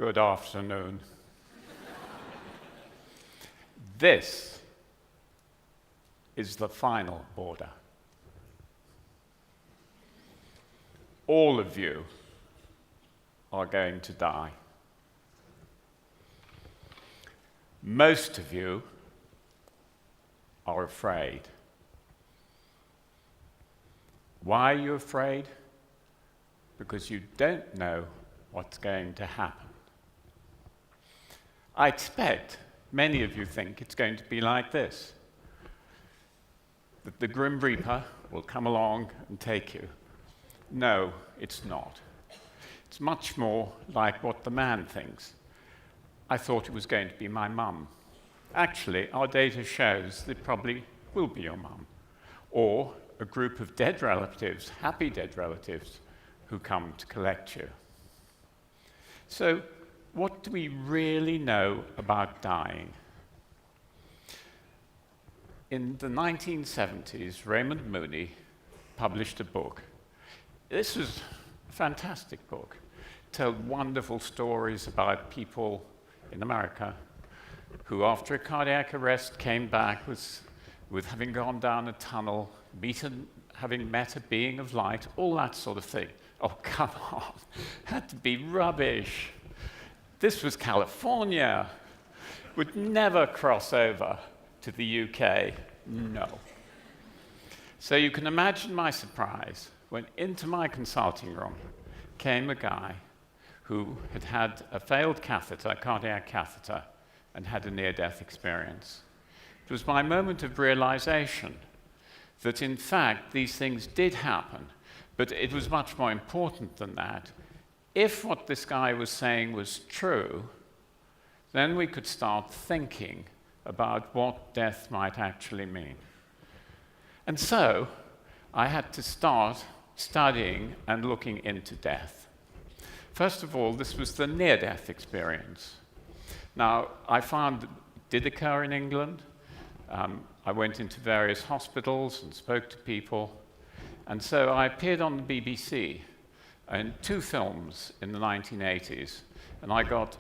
good afternoon. This is the final border. All of you are going to die. Most of you are afraid. Why are you afraid? Because you don't know what's going to happen. I expect many of you think it's going to be like this, that the Grim Reaper will come along and take you. No, it's not. It's much more like what the man thinks. I thought it was going to be my mum. Actually, our data shows that it probably will be your mum, or a group of dead relatives, happy dead relatives, who come to collect you. So, what do we really know about dying? In the 1970s, Raymond Moody published a book. This was a fantastic book. It told wonderful stories about people in America who, after a cardiac arrest, came back with having gone down a tunnel, having met a being of light, all that sort of thing. Oh, come on. Had to be rubbish. This was California. Would never cross over to the UK. No. So you can imagine my surprise when into my consulting room came a guy who had had a failed catheter, cardiac catheter, and had a near-death experience. It was my moment of realization that, in fact, these things did happen, but it was much more important than that. If what this guy was saying was true, then we could start thinking about what death might actually mean. And so I had to start studying and looking into death. First of all, this was the near-death experience. Now, I found it did occur in England. I went into various hospitals and spoke to people. And so I appeared on the BBC in 2 films in the 1980s, and I got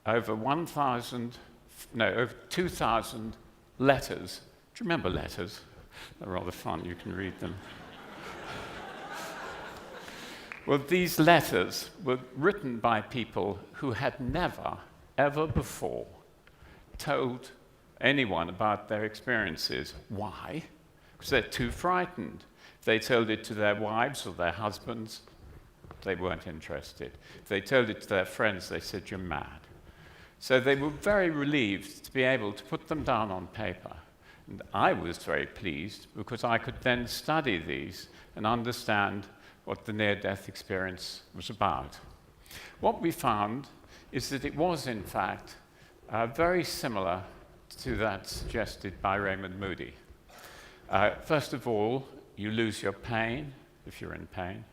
over 2,000 letters. Do you remember letters? They're rather fun, you can read them. Well, these letters were written by people who had never, ever before told anyone about their experiences. Why? Because they're too frightened. If they told it to their wives or their husbands, they weren't interested. If they told it to their friends, they said, "You're mad." So they were very relieved to be able to put them down on paper. And I was very pleased because I could then study these and understand what the near-death experience was about. What we found is that it was, in fact, very similar to that suggested by Raymond Moody. First of all, you lose your pain, if you're in pain.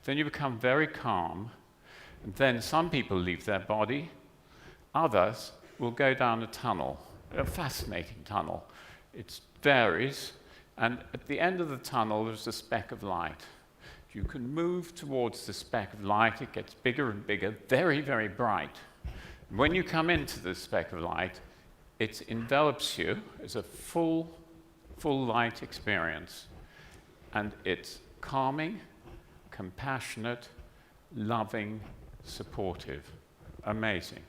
Then you become very calm, and then some people leave their body. Others will go down a tunnel, a fascinating tunnel. It varies, and at the end of the tunnel, there's a speck of light. You can move towards the speck of light. It gets bigger and bigger, very, very bright. When you come into the speck of light, it envelops you as a full light experience. And it's calming, compassionate, loving, supportive, amazing.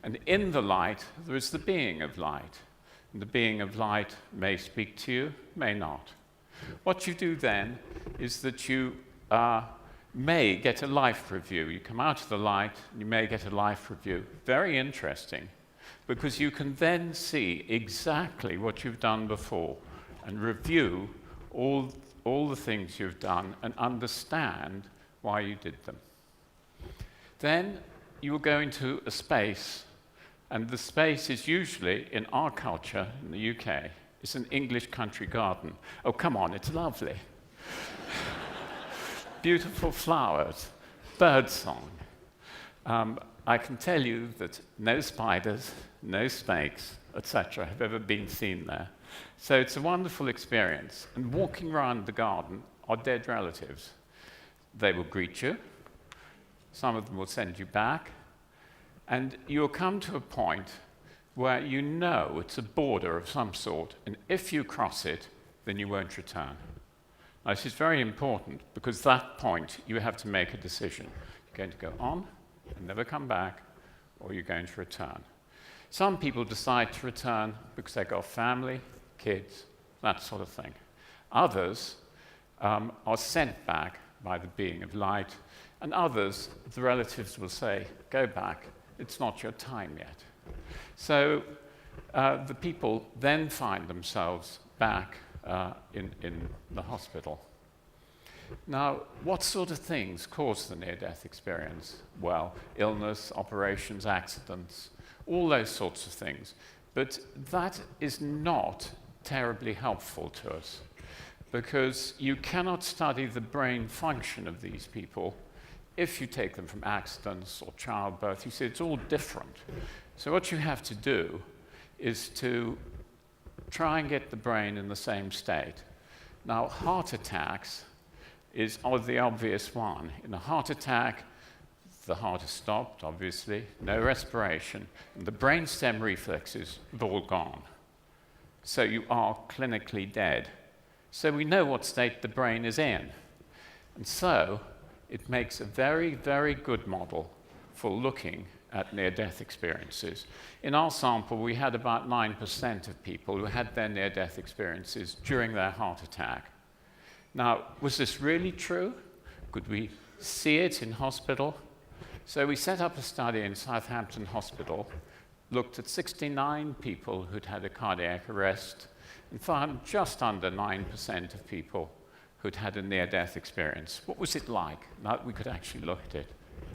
And in the light, there is the being of light. And the being of light may speak to you, may not. What you do then is that you may get a life review. You come out of the light, and you may get a life review. Very interesting, because you can then see exactly what you've done before and review all the things you've done and understand why you did them. Then you will go into a space, and the space is usually, in our culture, in the UK, it's an English country garden. Oh, come on, it's lovely. Beautiful flowers, birdsong. I can tell you that no spiders, no snakes, etc., have ever been seen there. So it's a wonderful experience. And walking around the garden are dead relatives. They will greet you. Some of them will send you back. And you'll come to a point where you know it's a border of some sort, and if you cross it, then you won't return. Now, this is very important, because that point, you have to make a decision. You're going to go on and never come back, or you're going to return. Some people decide to return because they've got family, kids, that sort of thing. Others are sent back by the being of light, and others, the relatives will say, go back, it's not your time yet. So the people then find themselves back in the hospital. Now, what sort of things cause the near-death experience? Well, illness, operations, accidents, all those sorts of things. But that is not terribly helpful to us, because you cannot study the brain function of these people if you take them from accidents or childbirth. You see, it's all different. So what you have to do is to try and get the brain in the same state. Now, heart attacks are the obvious one. In a heart attack, the heart is stopped, obviously, no respiration, and the brainstem reflexes have all gone. So you are clinically dead. So we know what state the brain is in. And so it makes a very, very good model for looking at near-death experiences. In our sample, we had about 9% of people who had their near-death experiences during their heart attack. Now, was this really true? Could we see it in hospital? So we set up a study in Southampton Hospital, looked at 69 people who'd had a cardiac arrest, and found just under 9% of people who'd had a near-death experience. What was it like? Now we could actually look at it.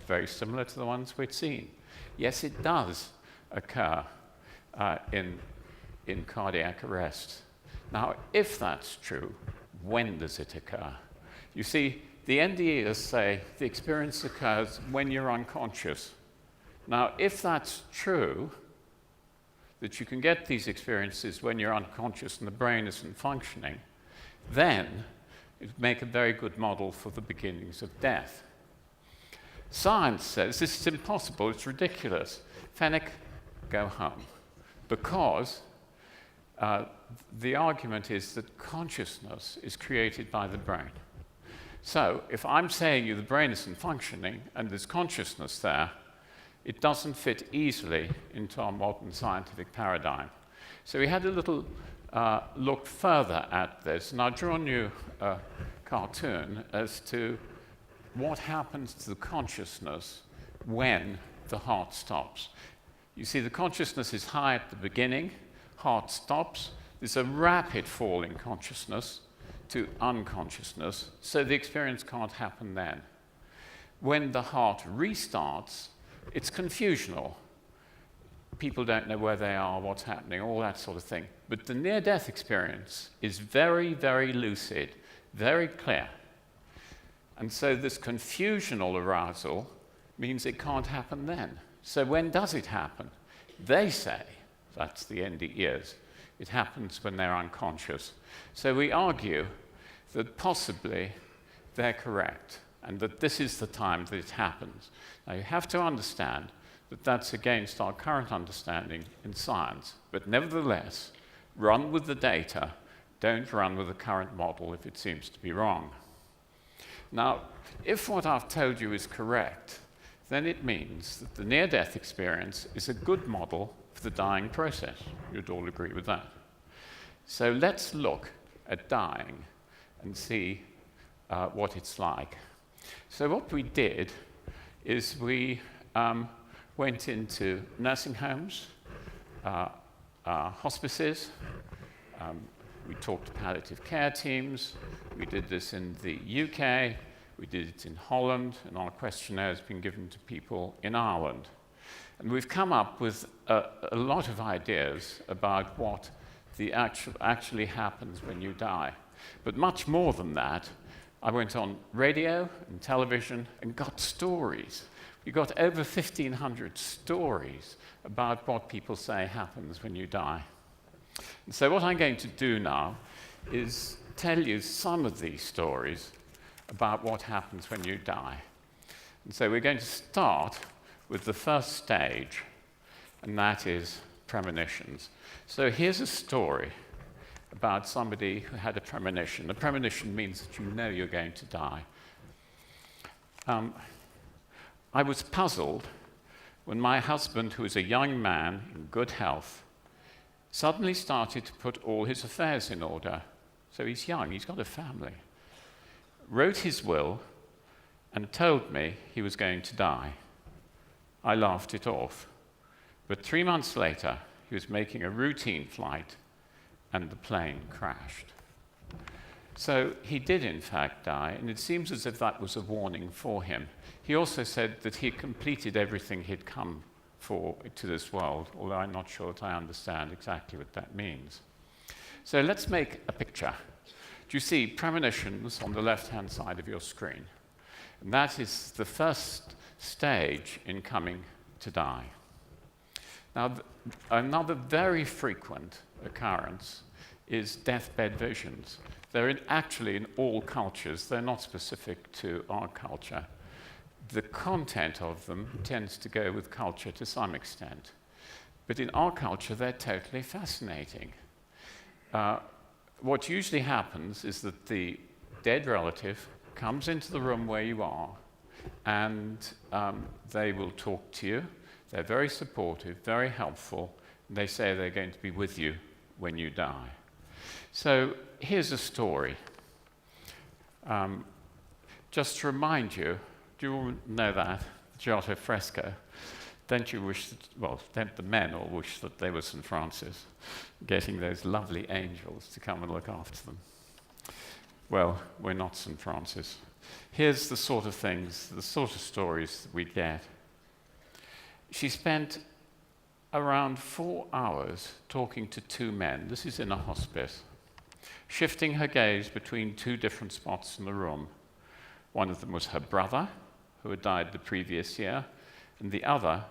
Very similar to the ones we'd seen. Yes, it does occur in cardiac arrest. Now, if that's true, when does it occur? You see, the NDEs say the experience occurs when you're unconscious. Now, if that's true, that you can get these experiences when you're unconscious and the brain isn't functioning, then it would make a very good model for the beginnings of death. Science says this is impossible, it's ridiculous. Fenwick, go home. Because the argument is that consciousness is created by the brain. So if I'm saying you the brain isn't functioning and there's consciousness there, it doesn't fit easily into our modern scientific paradigm. So we had a little look further at this, and I've drawn you a cartoon as to what happens to the consciousness when the heart stops. You see, the consciousness is high at the beginning, heart stops, there's a rapid fall in consciousness to unconsciousness, so the experience can't happen then. When the heart restarts, it's confusional. People don't know where they are, what's happening, all that sort of thing. But the near-death experience is very, very lucid, very clear. And so this confusional arousal means it can't happen then. So when does it happen? They say, that's the NDEs, it happens when they're unconscious. So we argue that possibly they're correct, and that this is the time that it happens. Now you have to understand that that's against our current understanding in science, but nevertheless, run with the data, don't run with the current model if it seems to be wrong. Now, if what I've told you is correct, then it means that the near-death experience is a good model for the dying process. You'd all agree with that. So let's look at dying and see what it's like. So what we did is we went into nursing homes, hospices, we talked to palliative care teams, we did this in the UK, we did it in Holland, and our questionnaire has been given to people in Ireland. And we've come up with a lot of ideas about what actually happens when you die. But much more than that, I went on radio and television and got stories. We got over 1,500 stories about what people say happens when you die. And so what I'm going to do now is tell you some of these stories about what happens when you die. And so we're going to start with the first stage, and that is premonitions. So here's a story about somebody who had a premonition. A premonition means that you know you're going to die. I was puzzled when my husband, who was a young man in good health, suddenly started to put all his affairs in order. So he's young, he's got a family. Wrote his will and told me he was going to die. I laughed it off. But 3 months later, he was making a routine flight and the plane crashed. So he did in fact die, and it seems as if that was a warning for him. He also said that he had completed everything he'd come for to this world, although I'm not sure that I understand exactly what that means. So let's make a picture. Do you see premonitions on the left-hand side of your screen? And that is the first stage in coming to die. Now, another very frequent occurrence is deathbed visions. They're actually in all cultures. They're not specific to our culture. The content of them tends to go with culture to some extent. But in our culture, they're totally fascinating. What usually happens is that the dead relative comes into the room where you are, and they will talk to you. They're very supportive, very helpful. And they say they're going to be with you when you die. So here's a story. Just to remind you, do you all know that, Giotto fresco? Don't you wish that, well, don't the men all wish that they were St. Francis, getting those lovely angels to come and look after them? Well, we're not St. Francis. Here's the sort of things, the sort of stories that we get. She spent around 4 hours talking to 2 men. This is in a hospice, shifting her gaze between 2 different spots in the room. One of them was her brother, who had died the previous year, and the other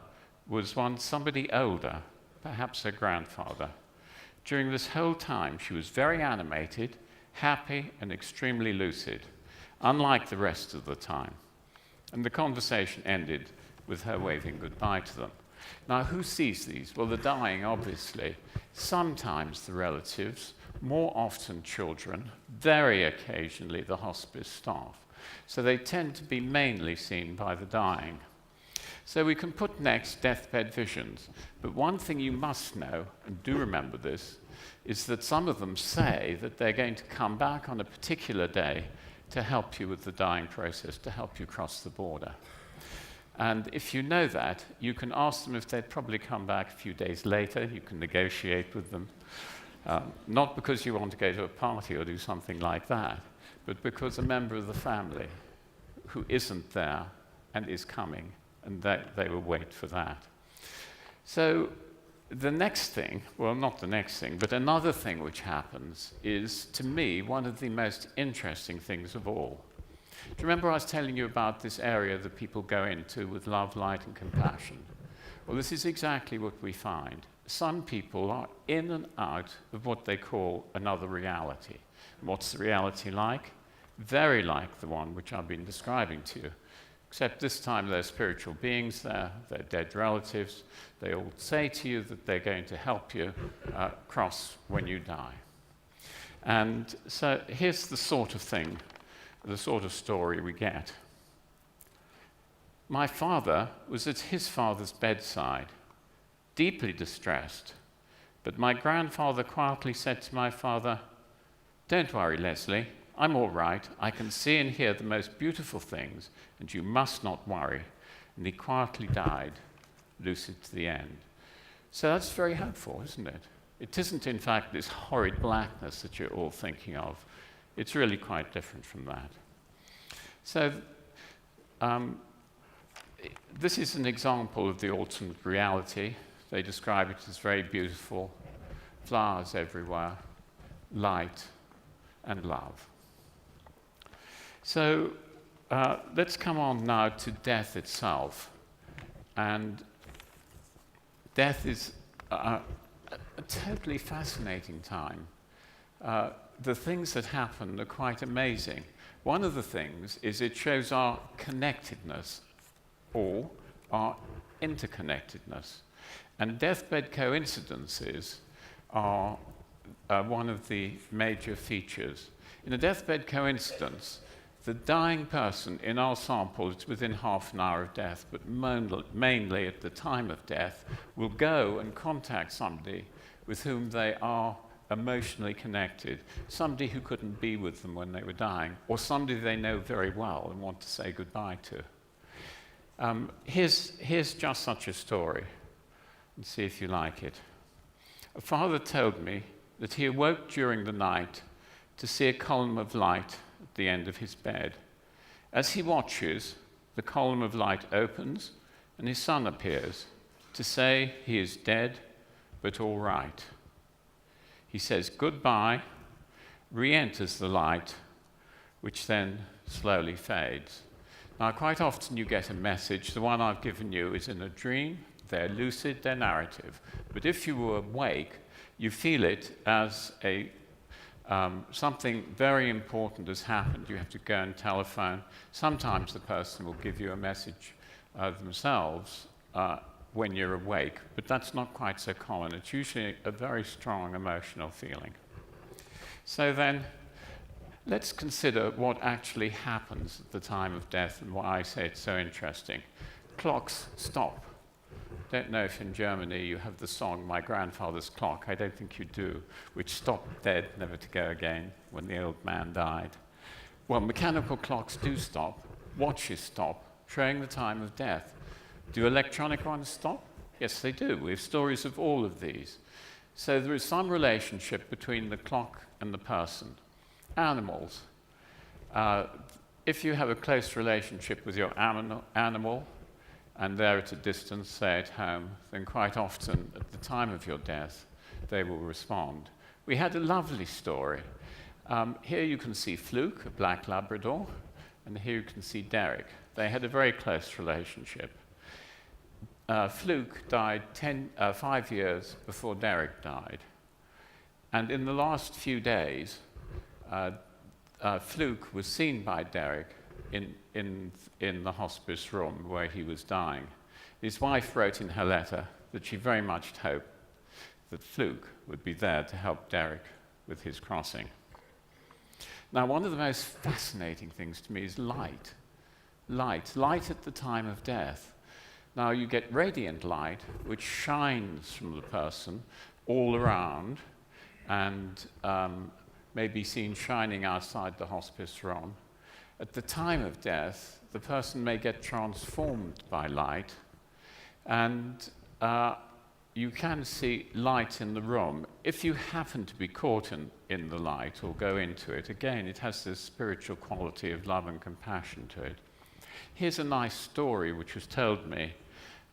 was somebody older, perhaps her grandfather. During this whole time, she was very animated, happy, and extremely lucid, unlike the rest of the time. And the conversation ended with her waving goodbye to them. Now, who sees these? Well, the dying, obviously. Sometimes the relatives, more often children, very occasionally the hospice staff. So they tend to be mainly seen by the dying. So we can put next deathbed visions. But one thing you must know, and do remember this, is that some of them say that they're going to come back on a particular day to help you with the dying process, to help you cross the border. And if you know that, you can ask them if they'd probably come back a few days later. You can negotiate with them. Not because you want to go to a party or do something like that, but because a member of the family who isn't there and is coming, and they will wait for that. So the next thing, well, not the next thing, but another thing which happens is, to me, one of the most interesting things of all. Do you remember I was telling you about this area that people go into with love, light, and compassion? Well, this is exactly what we find. Some people are in and out of what they call another reality. What's the reality like? Very like the one which I've been describing to you. Except this time they're spiritual beings, they're dead relatives. They all say to you that they're going to help you cross when you die. And so here's the sort of thing, the sort of story we get. My father was at his father's bedside, deeply distressed, but my grandfather quietly said to my father, "Don't worry, Leslie, I'm all right. I can see and hear the most beautiful things, and you must not worry." And he quietly died, lucid to the end. So that's very helpful, isn't it? It isn't, in fact, this horrid blackness that you're all thinking of. It's really quite different from that. So this is an example of the alternate reality. They describe it as very beautiful, flowers everywhere, light, and love. So let's come on now to death itself. And death is a totally fascinating time. The things that happen are quite amazing. One of the things is it shows our connectedness, or our interconnectedness. And deathbed coincidences are one of the major features. In a deathbed coincidence, the dying person in our sample is within half an hour of death, but mainly at the time of death, will go and contact somebody with whom they are emotionally connected, somebody who couldn't be with them when they were dying, or somebody they know very well and want to say goodbye to. Here's just such a story, and see if you like it. A father told me that he awoke during the night to see a column of light at the end of his bed. As he watches, the column of light opens and his son appears to say he is dead, but all right. He says goodbye, re-enters the light, which then slowly fades. Now, quite often you get a message. The one I've given you is in a dream. They're lucid, they're narrative. But if you were awake, you feel it as something very important has happened. You have to go and telephone. Sometimes the person will give you a message themselves when you're awake, but that's not quite so common. It's usually a very strong emotional feeling. So then, let's consider what actually happens at the time of death and why I say it's so interesting. Clocks stop. Don't know if in Germany you have the song My Grandfather's Clock. I don't think you do, which stopped dead, never to go again, when the old man died. Well, mechanical clocks do stop. Watches stop, showing the time of death. Do electronic ones stop? Yes, they do. We have stories of all of these. So there is some relationship between the clock and the person. Animals. If you have a close relationship with your animal, and they're at a distance, say at home, then quite often at the time of your death, they will respond. We had a lovely story. Here you can see Fluke, a black Labrador, and here you can see Derek. They had a very close relationship. Fluke died 5 years before Derek died. And in the last few days, Fluke was seen by Derek in the hospice room where he was dying. His wife wrote in her letter that she very much hoped that Fluke would be there to help Derek with his crossing. Now, one of the most fascinating things to me is light. Light at the time of death. Now, you get radiant light, which shines from the person all around and may be seen shining outside the hospice room. At the time of death, the person may get transformed by light, and you can see light in the room. If you happen to be caught in the light or go into it, again, it has this spiritual quality of love and compassion to it. Here's a nice story which was told me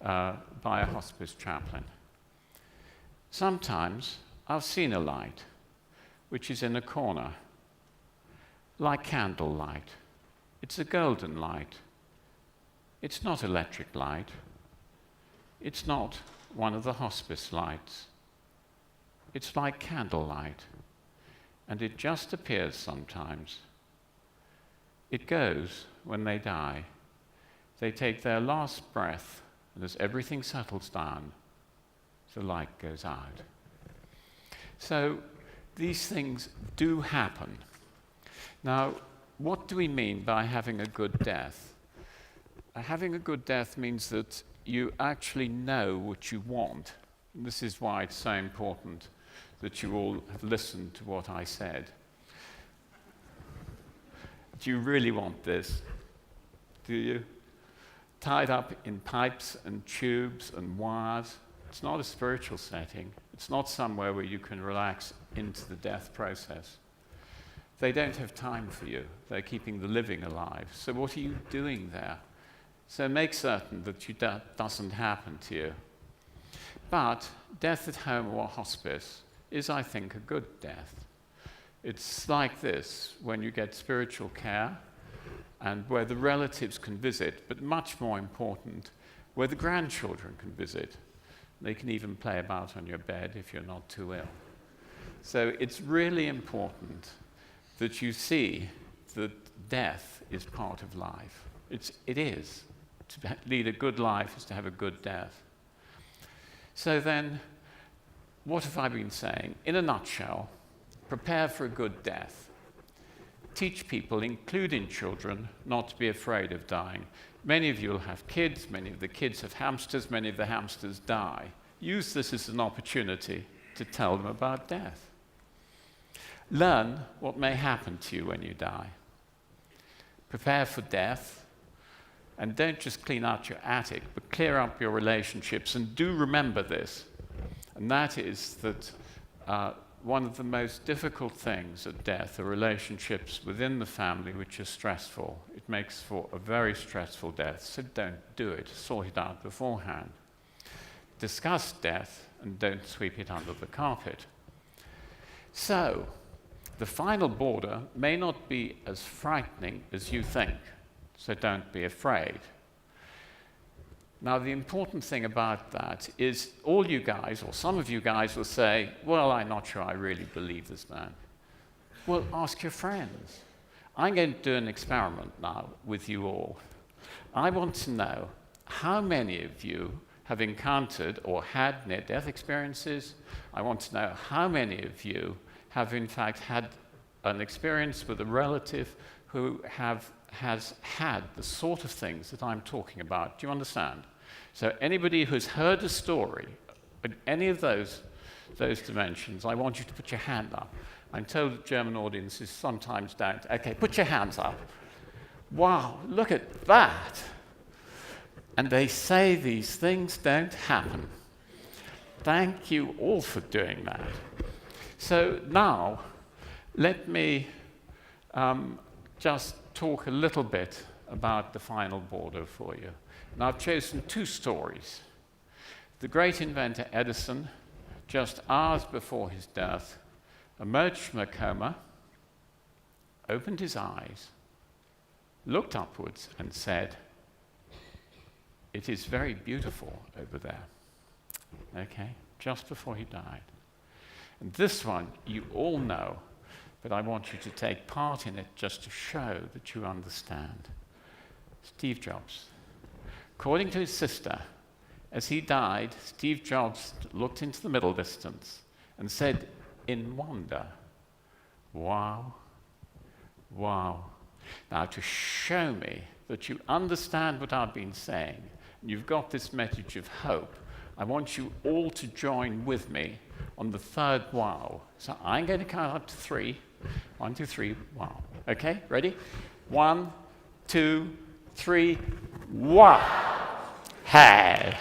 by a hospice chaplain. Sometimes I've seen a light which is in a corner, like candlelight. It's a golden light. It's not electric light. It's not one of the hospice lights. It's like candlelight, and it just appears sometimes. It goes when they die. They take their last breath, and as everything settles down, the light goes out. So these things do happen. Now, what do we mean by having a good death? Having a good death means that you actually know what you want. And this is why it's so important that you all have listened to what I said. Do you really want this? Do you? Tied up in pipes and tubes and wires. It's not a spiritual setting. It's not somewhere where you can relax into the death process. They don't have time for you. They're keeping the living alive. So what are you doing there? So make certain that doesn't happen to you. But death at home or hospice is, I think, a good death. It's like this, when you get spiritual care and where the relatives can visit, but much more important, where the grandchildren can visit. They can even play about on your bed if you're not too ill. So it's really important that you see that death is part of life. It is, to lead a good life is to have a good death. So then, what have I been saying? In a nutshell, prepare for a good death. Teach people, including children, not to be afraid of dying. Many of you will have kids, many of the kids have hamsters, many of the hamsters die. Use this as an opportunity to tell them about death. Learn what may happen to you when you die. Prepare for death, and don't just clean out your attic, but clear up your relationships. And do remember this, and that is that one of the most difficult things at death are relationships within the family which are stressful. It makes for a very stressful death, so don't do it. Sort it out beforehand. Discuss death and don't sweep it under the carpet. So, the final border may not be as frightening as you think, so don't be afraid. Now, the important thing about that is all you guys, or some of you guys, will say, well, I'm not sure I really believe this man. Well, ask your friends. I'm going to do an experiment now with you all. I want to know how many of you have encountered or had near-death experiences. I want to know how many of you have in fact had an experience with a relative who has had the sort of things that I'm talking about. Do you understand? So anybody who's heard a story in any of those dimensions, I want you to put your hand up. I'm told that German audiences sometimes don't. Okay, put your hands up. Wow, look at that. And they say these things don't happen. Thank you all for doing that. So now, let me just talk a little bit about the final border for you. And I've chosen two stories. The great inventor Edison, just hours before his death, emerged from a coma, opened his eyes, looked upwards and said, "It is very beautiful over there." Okay, just before he died. And this one you all know, but I want you to take part in it just to show that you understand. Steve Jobs. According to his sister, as he died, Steve Jobs looked into the middle distance and said in wonder, "Wow, wow." Now, to show me that you understand what I've been saying, and you've got this message of hope, I want you all to join with me on the third wow. So I'm going to count up to 3. 1, 2, 3, wow. Okay, ready? 1, 2, 3, wow. Hey.